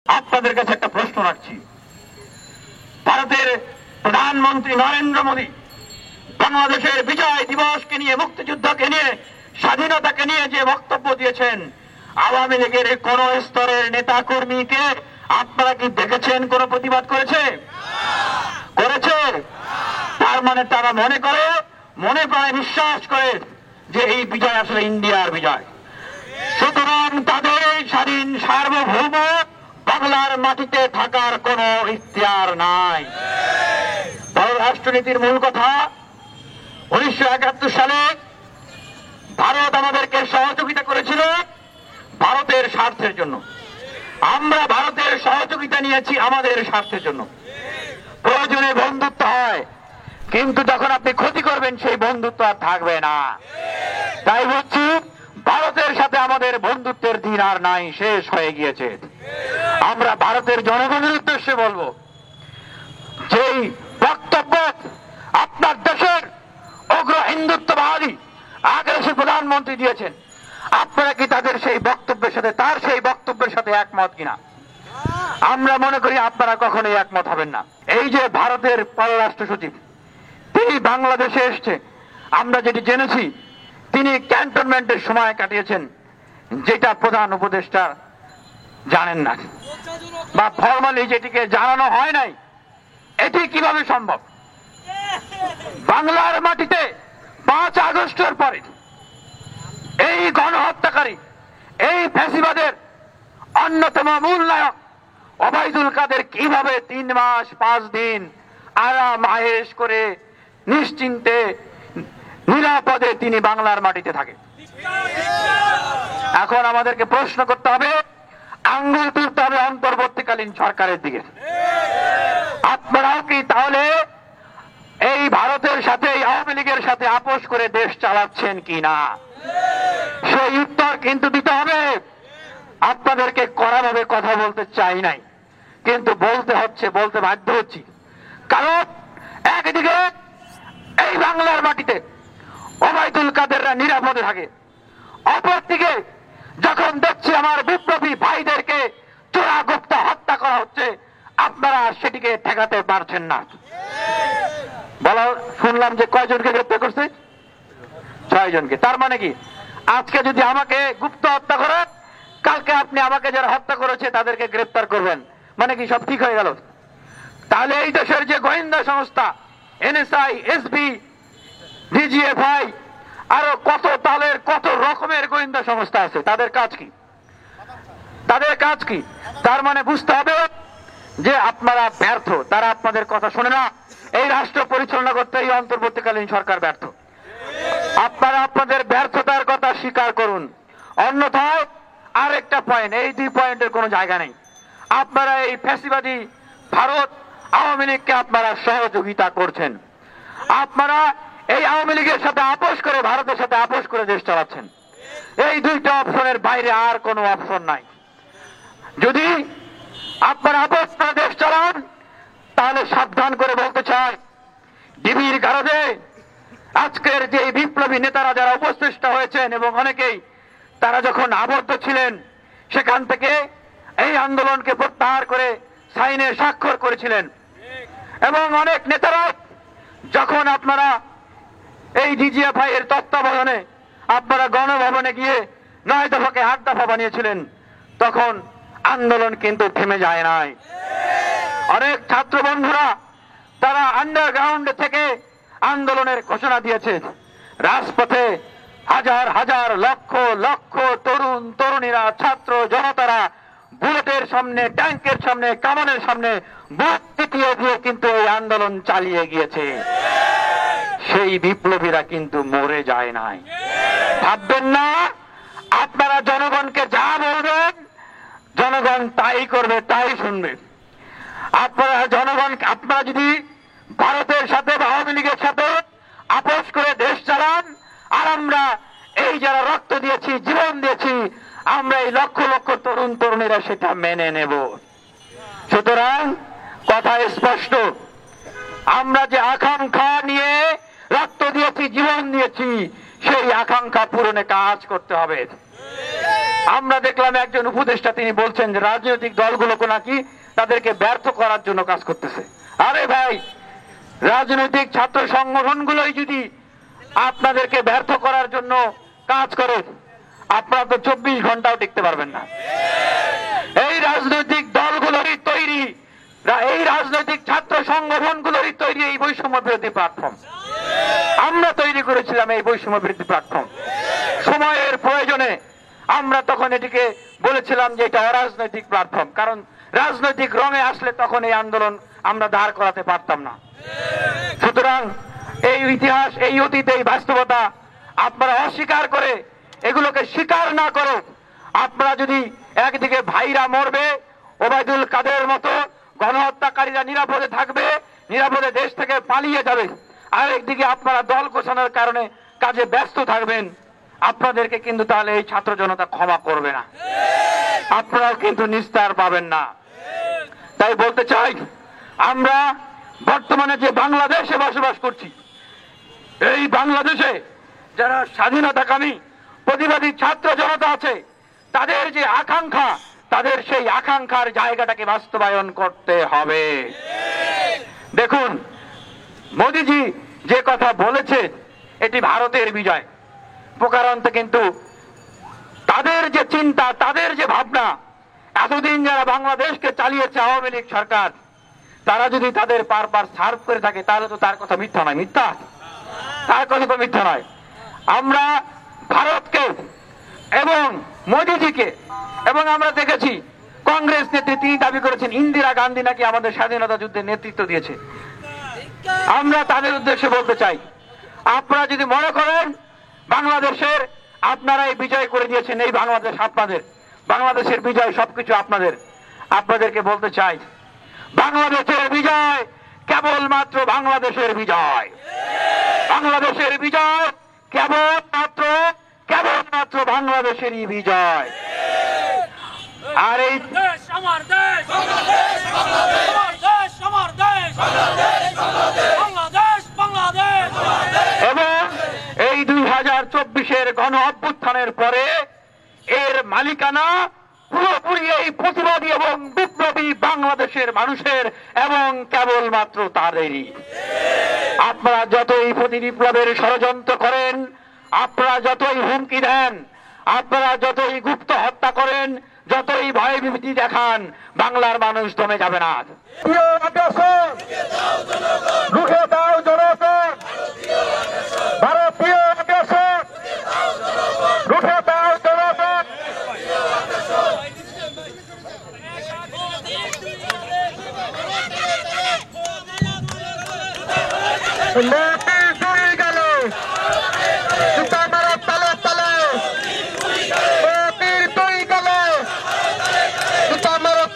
আপনাদের কাছে একটা প্রশ্ন রাখছি। ভারতের প্রধানমন্ত্রী নরেন্দ্র মোদী বাংলাদেশের বিজয় দিবসকে নিয়ে, মুক্তিযুদ্ধকে নিয়ে, স্বাধীনতাকে নিয়ে যে বক্তব্য দিয়েছেন, আওয়ামী লীগের কোন স্তরের নেতা কর্মীকে আপনারা কি দেখেছেন কোন প্রতিবাদ করেছে? তার মানে তারা মনে প্রাণে বিশ্বাস করে যে এই বিজয় আসলে ইন্ডিয়ার বিজয়। সুতরাং তাদের এই স্বাধীন সার্বভৌম বাংলার মাটিতে থাকার কোন ইখতিয়ার নাই। রাষ্ট্রনীতির মূল কথা, 1971 সালে ভারত আমাদেরকে সহযোগিতা করেছিল ভারতের স্বার্থের জন্য। আমরা ভারতের সহযোগিতা নিয়েছি আমাদের স্বার্থের জন্য। প্রয়োজনে বন্ধুত্ব হয়, কিন্তু যখন আপনি ক্ষতি করবেন সেই বন্ধুত্ব আর থাকবে না। তাই বলছি, ভারতের সাথে আমাদের বন্ধুত্বের দিন আর নাই, শেষ হয়ে গিয়েছে। আমরা ভারতের জনগণের উদ্দেশ্যে বলবো, যেই বক্তব্য আপনার দেশের অগ্র হিন্দুত্ববাদী আগ্রাসী প্রধানমন্ত্রী দিয়েছেন, আপনারা কি তার সেই বক্তব্যের সাথে একমত কিনা? আমরা মনে করি আপনারা কখনোই একমত হবেন না। এই যে ভারতের পররাষ্ট্র সচিব, তিনি বাংলাদেশে এসছে, আমরা যেটি জেনেছি তিনি ক্যান্টনমেন্টের সময় কাটিয়েছেন, যেটা প্রধান উপদেষ্টা জানেন না বা ফর্মালি যেটিকে জানানো হয় নাই। এটি কিভাবে সম্ভব? বাংলার মাটিতে 5 আগস্টের পরে এই গণহত্যাকারী, এই ফ্যাসিবাদের অন্যতম মূল নায়ক ওবায়দুল কাদের কিভাবে 3 মাস 5 দিন আরাম আয়েশ করে নিশ্চিন্তে নিরাপদে তিনি বাংলার মাটিতে থাকে? এখন আমাদেরকে প্রশ্ন করতে হবে, আঙ্গুল তুলতে হবে অন্তর্বর্তীকালীন সরকারের দিকে। আপনারাও কি তাহলে এই ভারতের সাথে, আওয়ামী লীগের সাথে আপোষ করে দেশ চালাচ্ছেন কি না? সেই উত্তর কিন্তু দিতে হবে। আপনাদেরকে কড়াভাবে কথা বলতে চাই নাই, কিন্তু বলতে বাধ্য হচ্ছি। কারণ একদিকে এই বাংলার মাটিতে ওবায়দুল কাদেররা নিরাপদে থাকে, অপরদিকে যখন দেখছি আমার বিপ্লবী ভাইদেরকে চোরাগুপ্তা হত্যা করা হচ্ছে, আপনারা সেটিকে ঠেকাতে পারছেন না। শুনলাম যে কয়জনকে গ্রেপ্তার করছে? 6 জনকে। তার মানে কি, আজকে যদি আমাকে গুপ্ত হত্যা করেন, কালকে আপনি আমাকে যারা হত্যা করেছে তাদেরকে গ্রেপ্তার করবেন, মানে কি সব ঠিক হয়ে গেল? তাহলে এই দেশের যে গোয়েন্দা সংস্থা NSI, SB, DGFI, আরো কত রকমের গোয়েন্দা সংস্থা আছে, তাদের কাজ কি? তার মানে বুঝতে হবে যে আপনারা ব্যর্থ, তারা আপনাদের কথা শোনে না। এই রাষ্ট্র পরিচালনা করতে এই অন্তর্বর্তীকালীন সরকার ব্যর্থ। আপনারা আপনাদের ব্যর্থতার কথা স্বীকার করুন, অন্যথায় আরেকটা পয়েন্ট, এই 2 পয়েন্টের কোনো জায়গা নেই। আপনারা এই ফ্যাসিবাদী ভারত আওয়ামী লীগকে আপনারা সহযোগিতা করছেন। আপনারা এই আওয়ামী লীগের সাথে আপোষ করে, ভারতের সাথে আপোষ করে দেশ চালাচ্ছেন। এই 2টা অপশনের বাইরে আর কোনো অপশন নাই। যদি আপনারা আপোষ করে দেশ চালান, তাহলে সাবধান করে বলতে চাই, ডিবির কারণে আজকের যে বিপ্লবী নেতারা যারা উপস্থিত হয়েছেন এবং অনেকেই তারা যখন আবদ্ধ ছিলেন, সেখান থেকে এই আন্দোলনকে প্রত্যাহার করে সাইনে স্বাক্ষর করেছিলেন। এবং অনেক নেতারা যখন আপনারা এই DGFI এর তত্ত্বাবধানে আপনারা গণভবনে গিয়ে 9 দফাকে 8 দফা বানিয়েছিলেন, তখন আন্দোলন কিন্তু থেমে যায় নাই। অনেক ছাত্র বন্ধুরা তারা আন্ডারগ্রাউন্ড থেকে আন্দোলনের ঘোষণা দিয়েছে। রাজপথে হাজার হাজার লক্ষ লক্ষ তরুণ তরুণীরা, ছাত্র জনতারা বুলেটের সামনে, ট্যাঙ্কের সামনে, কামানের সামনে বুক টিকিয়ে দিয়ে কিন্তু এই আন্দোলন চালিয়ে গিয়েছে। সেই বিপ্লবীরা কিন্তু মরে যায় নাই। ভাববেন না আপনারা জনগণকে যা বলবেন জনগণ তাই করবে, তাই শুনবে। আপনারা যদি ভারতের সাথে বা আওয়ামী লীগের সাথে আপোষ করে দেশ চালান, আর আমরা এই যারা রক্ত দিয়েছি, জীবন দিয়েছি, আমরা এই লক্ষ লক্ষ তরুণ তরুণীরা সেটা মেনে নেব। সুতরাং কথা স্পষ্ট, আমরা যে আকাঙ্ক্ষা নিয়ে রক্ত দিয়েছি, জীবন দিয়েছি, সেই আকাঙ্ক্ষা পূরণে কাজ করতে হবে। আমরা দেখলাম একজন উপদেষ্টা তিনি বলছেন যে রাজনৈতিক দলগুলোকে নাকি তাদেরকে ব্যর্থ করার জন্য কাজ করতেছে। আরে ভাই, রাজনৈতিক ছাত্র সংগঠনগুলোই যদি আপনাদেরকে ব্যর্থ করার জন্য কাজ করে, আপনারা তো 24 ঘন্টাও টিকতে পারবেন না। এই রাজনৈতিক দলগুলোরই তৈরি, এই রাজনৈতিক ছাত্র সংগঠনগুলোরই তৈরি এই বৈষম্য বিরোধী প্ল্যাটফর্ম। আমরা তৈরি করেছিলাম এই বৈষম্য বিরোধী প্ল্যাটফর্ম। সময়ের প্রয়োজনে আমরা তখন এটিকে বলেছিলাম যে এটা অরাজনৈতিক প্ল্যাটফর্ম, কারণ রাজনৈতিক রঙে আসলে তখন এই আন্দোলন আমরা দাঁড় করাতে পারতাম না। সুতরাং এই ইতিহাস, এই অতীত, এই বাস্তবতা আপনারা অস্বীকার করে, এগুলোকে স্বীকার না করে, আপনারা যদি একদিকে ভাইরা মরবে, ওবায়দুল কাদের মতো গণহত্যাকারীরা নিরাপদে থাকবে, নিরাপদে দেশ থেকে পালিয়ে যাবে, আর একদিকে আপনারা দল ঘোষণার কারণে কাজে ব্যস্ত থাকবেন, আপনাদেরকে কিন্তু তাহলে এই ছাত্র জনতা ক্ষমা করবে না, আপনারাও কিন্তু নিস্তার পাবেন না। তাই বলতে চাই, আমরা বর্তমানে যে বাংলাদেশে বসবাস করছি, এই বাংলাদেশে যারা স্বাধীনতাকামী প্রতিবাদী ছাত্র জনতা আছে, তাদের যে আকাঙ্ক্ষা, তাদের সেই আকাঙ্ক্ষার জায়গাটাকে বাস্তবায়ন করতে হবে। দেখুন, মোদিজি যে কথা বলেছে এটি ভারতের বিজয় প্রকারান্তে, কিন্তু তাদের যে চিন্তা, তাদের যে ভাবনা, এতদিন যারা বাংলাদেশকে চালিয়েছে আওয়ামী লীগ সরকার, তারা যদি তাদের পারপাস সার্ভ করে থাকে তাহলে তো তার কথা মিথ্যা নয়, মিথ্যা, তার কথা তো মিথ্যা নয়। আমরা ভারতকে এবং মোদিজিকে, এবং আমরা দেখেছি কংগ্রেস নেত্রী তিনি দাবি করেছেন ইন্দিরা গান্ধী নাকি আমাদের স্বাধীনতা যুদ্ধের নেতৃত্ব দিয়েছে। আমরা তাদের উদ্দেশ্যে বলতে চাই, আপনারা যদি মনে করেন বাংলাদেশের আপনারা এই বিজয় করে দিয়েছেন, এই বাংলাদেশ আপনাদের, বাংলাদেশের বিজয় সবকিছু আপনাদের, আপনাদেরকে বলতে চাই বাংলাদেশের বিজয় কেবলমাত্র বাংলাদেশের বিজয়, বাংলাদেশের বিজয় কেবলমাত্র বাংলাদেশেরই বিজয়। আর এই দেশ আমার দেশ, বাংলাদেশ বাংলাদেশ, আমার দেশ বাংলাদেশ, বাংলাদেশ বাংলাদেশ। এবং এই 2024-এর গণ অভ্যুত্থানের পরে এর মালিকানা পুরোপুরি এই প্রতিবাদী এবং বিপ্লবী বাংলাদেশের মানুষের, এবং কেবলমাত্র তাদেরই। আপনারা যতই প্রতি বিপ্লবের ষড়যন্ত্র করেন, আপনারা যতই হুমকি দেন, আপনারা যতই গুপ্ত হত্যা করেন, যতই ভয় ভীতি দেখান, বাংলার মানুষ দমে যাবে না। রুখে দাও জনগণ, ভারতীয় আগ্রাসন, রুখে দাও জনগণ।